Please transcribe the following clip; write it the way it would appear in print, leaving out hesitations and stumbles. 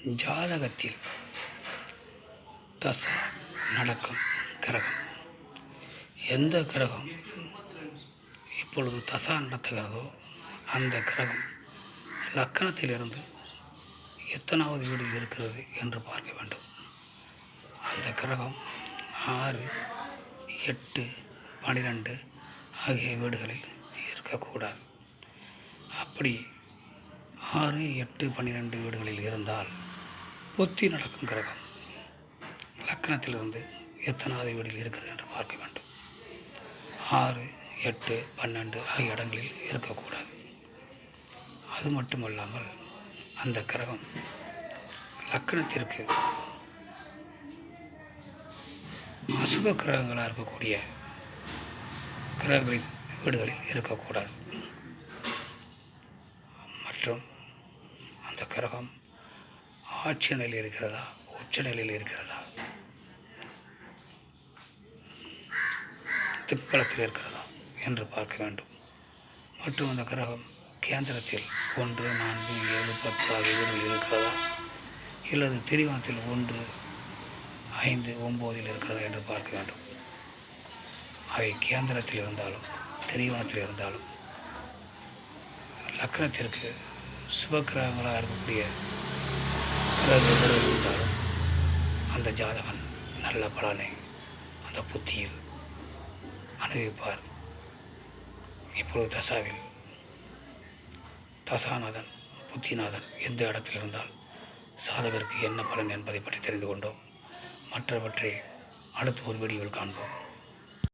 ஜாதகத்தில் தசா நடக்கும் கிரகம், எந்த கிரகம் இப்பொழுது தசா நடத்துகிறதோ அந்த கிரகம் லக்கணத்திலிருந்து எத்தனாவது வீடில் இருக்கிறது என்று பார்க்க வேண்டும். அந்த கிரகம் 6, 8, 12 ஆகிய வீடுகளில் இருக்கக்கூடாது. அப்படி 6, 8, 12 வீடுகளில் இருந்தால் புத்தி நடக்கும் கிரகம் லக்கணத்திலிருந்து எத்தனாவது வீடில் இருக்கிறது என்று பார்க்க வேண்டும். 6, 8, 12 ஆகிய இடங்களில் இருக்கக்கூடாது. அது மட்டுமல்லாமல் அந்த கிரகம் லக்கணத்திற்கு அசுப கிரகங்களாக இருக்கக்கூடிய கிரகங்களின் வீடுகளில் இருக்கக்கூடாது. மற்றும் அந்த கிரகம் ஆட்சி நிலையில் இருக்கிறதா, உச்ச நிலையில் இருக்கிறதா, திக்பலத்தில் இருக்கிறதா என்று பார்க்க வேண்டும். மற்றும் அந்த கிரகம் கேந்திரத்தில் 1, 4, 7, 10 ஆகிய வீடுகளில் இருக்கிறதா, இல்லது திரிகோணத்தில் 1, 5, 9 இருக்கிறதா என்று பார்க்க வேண்டும். அவை கேந்திரத்தில் இருந்தாலும் திரிகோணத்தில் இருந்தாலும் லக்கணத்திற்கு சுபக்கிரகங்களாக இருக்கக்கூடிய கிரகங்கள் இருந்தாலும் அந்த ஜாதகன் நல்ல பலனை அந்த புத்தியில் அனுபவிப்பார். இப்பொழுது தசாவில் தசாநாதன் புத்திநாதன் எந்த இடத்தில் இருந்தால் சாதகருக்கு என்ன பலன் என்பதை பற்றி தெரிந்து கொண்டோம். மற்றவற்றை அடுத்த ஒரு வீடியோவில் காண்போம்.